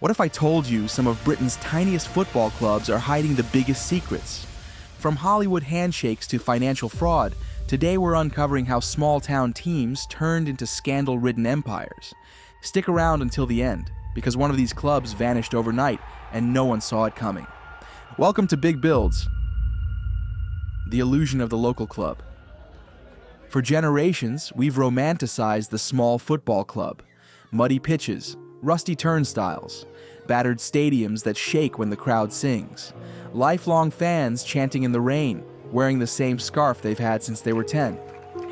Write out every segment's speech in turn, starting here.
What if I told you some of Britain's tiniest football clubs are hiding the biggest secrets? From Hollywood handshakes to financial fraud, today we're uncovering how small-town teams turned into scandal-ridden empires. Stick around until the end, because one of these clubs vanished overnight and no one saw it coming. Welcome to Big Builds, the illusion of the local club. For generations, we've romanticized the small football club. Muddy pitches, rusty turnstiles, battered stadiums that shake when the crowd sings, lifelong fans chanting in the rain, wearing the same scarf they've had since they were 10.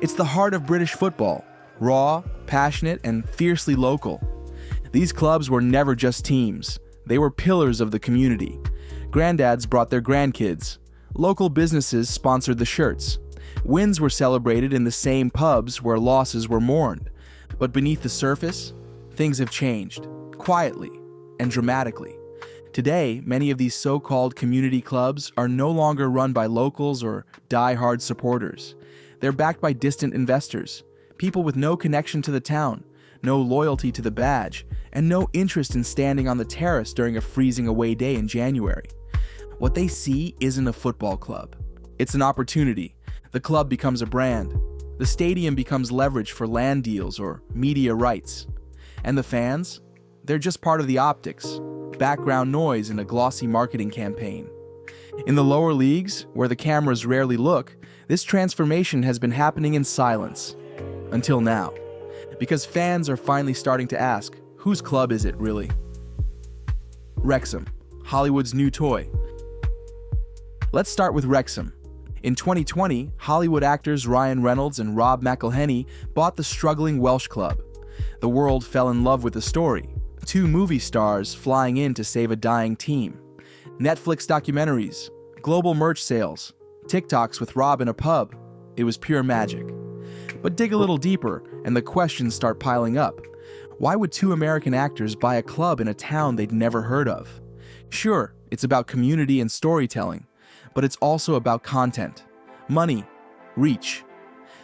It's the heart of British football, raw, passionate, and fiercely local. These clubs were never just teams. They were pillars of the community. Granddads brought their grandkids. Local businesses sponsored the shirts. Wins were celebrated in the same pubs where losses were mourned. But beneath the surface, things have changed, quietly and dramatically. Today, many of these so-called community clubs are no longer run by locals or die-hard supporters. They're backed by distant investors, people with no connection to the town, no loyalty to the badge, and no interest in standing on the terrace during a freezing away day in January. What they see isn't a football club. It's an opportunity. The club becomes a brand. The stadium becomes leverage for land deals or media rights. And the fans? They're just part of the optics, background noise in a glossy marketing campaign. In the lower leagues, where the cameras rarely look, this transformation has been happening in silence. Until now. Because fans are finally starting to ask, whose club is it really? Rexom, Hollywood's new toy. Let's start with Rexom. In 2020, Hollywood actors Ryan Reynolds and Rob McElhenney bought the struggling Welsh club. The world fell in love with the story. Two movie stars flying in to save a dying team. Netflix documentaries, global merch sales, TikToks with Rob in a pub. It was pure magic. But dig a little deeper, and the questions start piling up. Why would two American actors buy a club in a town they'd never heard of? Sure, it's about community and storytelling, but it's also about content, money, reach.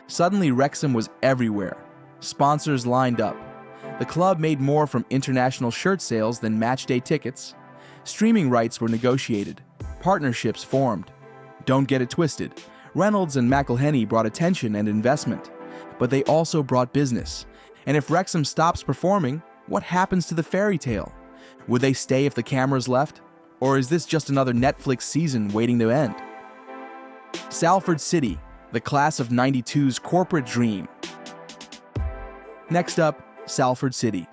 Suddenly, Rexom was everywhere. Sponsors lined up. The club made more from international shirt sales than matchday tickets. Streaming rights were negotiated. Partnerships formed. Don't get it twisted. Reynolds and McElhenney brought attention and investment. But they also brought business. And if Rexom stops performing, what happens to the fairy tale? Would they stay if the cameras left? Or is this just another Netflix season waiting to end? Salford City, the class of '92's corporate dream. Next up, Salford City.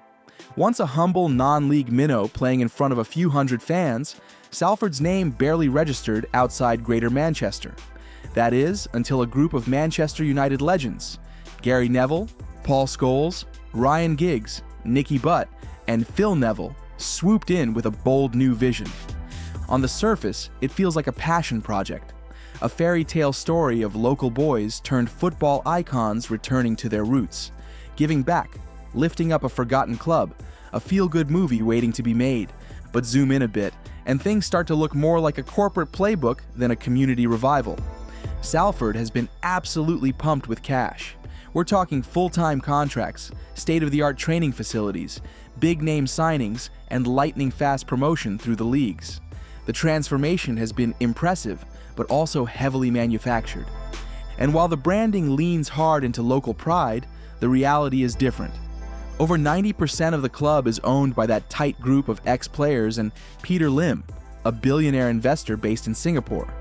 Once a humble non-league minnow playing in front of a few hundred fans, Salford's name barely registered outside Greater Manchester. That is, until a group of Manchester United legends, Gary Neville, Paul Scholes, Ryan Giggs, Nicky Butt, and Phil Neville, swooped in with a bold new vision. On the surface, it feels like a passion project, a fairy tale story of local boys turned football icons returning to their roots, giving back, lifting up a forgotten club, a feel-good movie waiting to be made. But zoom in a bit, and things start to look more like a corporate playbook than a community revival. Salford has been absolutely pumped with cash. We're talking full-time contracts, state-of-the-art training facilities, big-name signings, and lightning-fast promotion through the leagues. The transformation has been impressive, but also heavily manufactured. And while the branding leans hard into local pride, the reality is different. Over 90% of the club is owned by that tight group of ex-players and Peter Lim, a billionaire investor based in Singapore.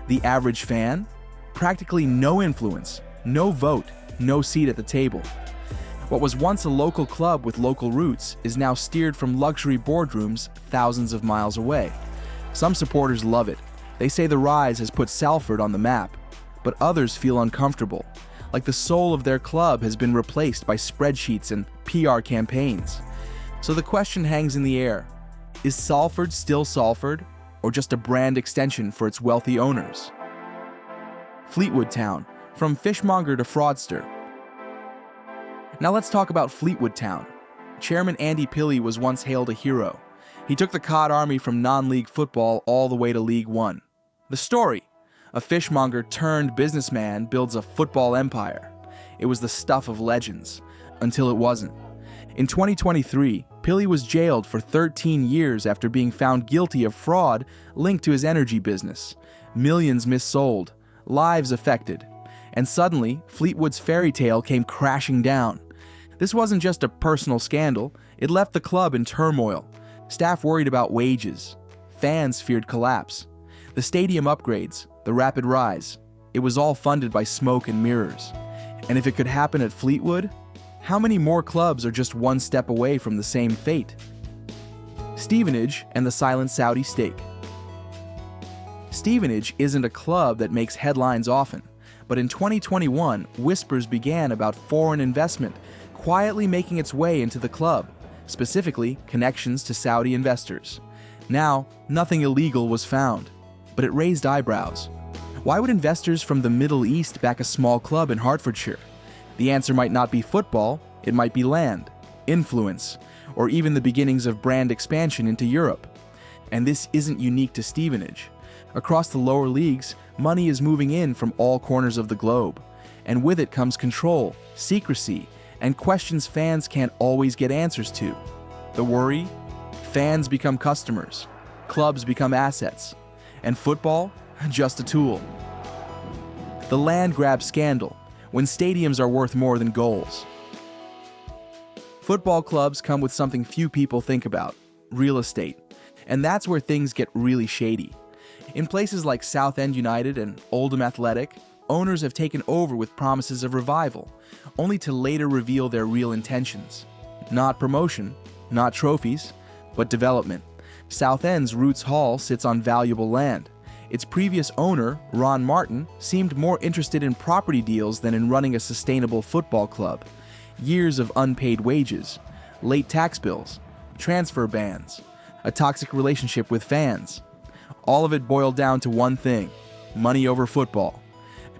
The average fan? Practically no influence, no vote, no seat at the table. What was once a local club with local roots is now steered from luxury boardrooms thousands of miles away. Some supporters love it. They say the rise has put Salford on the map. But others feel uncomfortable, like the soul of their club has been replaced by spreadsheets and PR campaigns. So the question hangs in the air. Is Salford still Salford, or just a brand extension for its wealthy owners? Fleetwood Town, from fishmonger to fraudster. Now let's talk about Fleetwood Town. Chairman Andy Pilley was once hailed a hero. He took the cod army from non-league football all the way to League One. The story: a fishmonger turned businessman builds a football empire. It was the stuff of legends, until it wasn't. In 2023, Pilley was jailed for 13 years after being found guilty of fraud linked to his energy business. Millions missold, lives affected, and suddenly, Fleetwood's fairy tale came crashing down. This wasn't just a personal scandal, it left the club in turmoil. Staff worried about wages. Fans feared collapse. The stadium upgrades, the rapid rise, it was all funded by smoke and mirrors. And if it could happen at Fleetwood, how many more clubs are just one step away from the same fate? Stevenage and the silent Saudi stake. Stevenage isn't a club that makes headlines often, but in 2021, whispers began about foreign investment quietly making its way into the club, specifically connections to Saudi investors. Now, nothing illegal was found, but it raised eyebrows. Why would investors from the Middle East back a small club in Hertfordshire? The answer might not be football, it might be land, influence, or even the beginnings of brand expansion into Europe. And this isn't unique to Stevenage. Across the lower leagues, money is moving in from all corners of the globe, and with it comes control, secrecy, and questions fans can't always get answers to. The worry? Fans become customers, clubs become assets, and football, just a tool. The land grab scandal, when stadiums are worth more than goals. Football clubs come with something few people think about: real estate. And that's where things get really shady. In places like Southend United and Oldham Athletic, owners have taken over with promises of revival, only to later reveal their real intentions. Not promotion, not trophies, but development. Southend's Roots Hall sits on valuable land. Its previous owner, Ron Martin, seemed more interested in property deals than in running a sustainable football club. Years of unpaid wages, late tax bills, transfer bans, a toxic relationship with fans. All of it boiled down to one thing: money over football.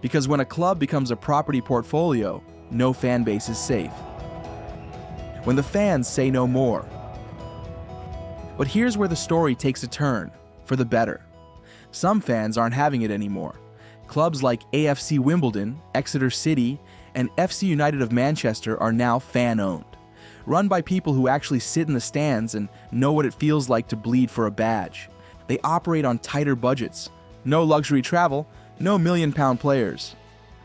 Because when a club becomes a property portfolio, no fan base is safe. When the fans say no more. But here's where the story takes a turn, for the better. Some fans aren't having it anymore. Clubs like AFC Wimbledon, Exeter City, and FC United of Manchester are now fan-owned, run by people who actually sit in the stands and know what it feels like to bleed for a badge. They operate on tighter budgets, no luxury travel, no million-pound players.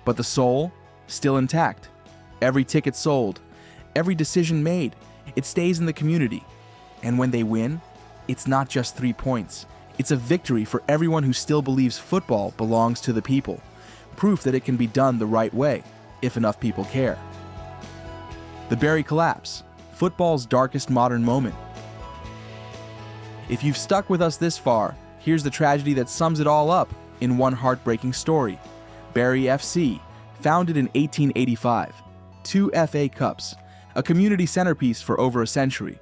But the soul, still intact. Every ticket sold, every decision made, it stays in the community. And when they win, it's not just 3 points. It's a victory for everyone who still believes football belongs to the people. Proof that it can be done the right way, if enough people care. The Bury collapse, football's darkest modern moment. If you've stuck with us this far, here's the tragedy that sums it all up in one heartbreaking story. Bury FC, founded in 1885, 2 FA Cups, a community centerpiece for over a century.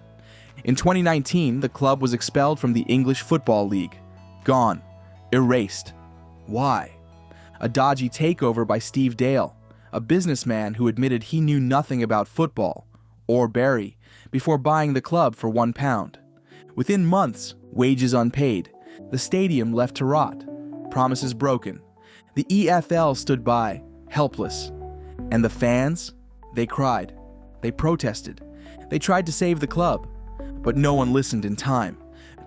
In 2019, the club was expelled from the English Football League. Gone. Erased. Why? A dodgy takeover by Steve Dale, a businessman who admitted he knew nothing about football, or Bury, before buying the club for £1. Within months, wages unpaid, the stadium left to rot, promises broken. The EFL stood by, helpless. And the fans? They cried. They protested. They tried to save the club. But no one listened in time.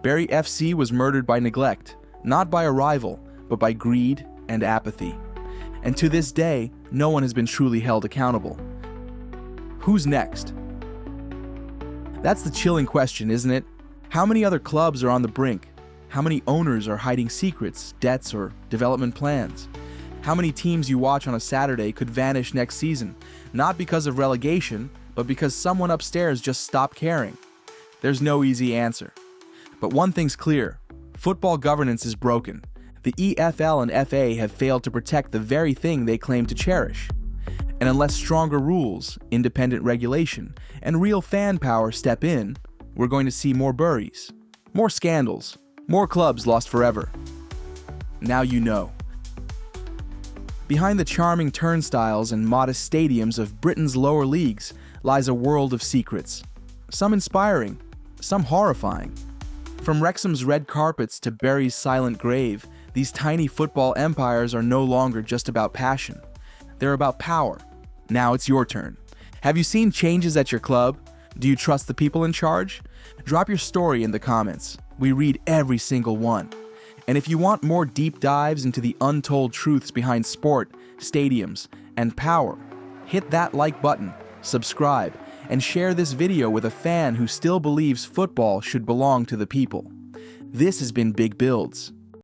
Bury FC was murdered by neglect, not by a rival, but by greed and apathy. And to this day, no one has been truly held accountable. Who's next? That's the chilling question, isn't it? How many other clubs are on the brink? How many owners are hiding secrets, debts, or development plans? How many teams you watch on a Saturday could vanish next season, not because of relegation, but because someone upstairs just stopped caring? There's no easy answer. But one thing's clear: football governance is broken. The EFL and FA have failed to protect the very thing they claim to cherish. And unless stronger rules, independent regulation, and real fan power step in, we're going to see more buries, more scandals, more clubs lost forever. Now you know. Behind the charming turnstiles and modest stadiums of Britain's lower leagues lies a world of secrets. Some inspiring, some horrifying. From Rexom's red carpets to Bury's silent grave, these tiny football empires are no longer just about passion. They're about power. Now it's your turn. Have you seen changes at your club? Do you trust the people in charge? Drop your story in the comments. We read every single one. And if you want more deep dives into the untold truths behind sport, stadiums, and power, hit that like button, subscribe, and share this video with a fan who still believes football should belong to the people. This has been Big Builds.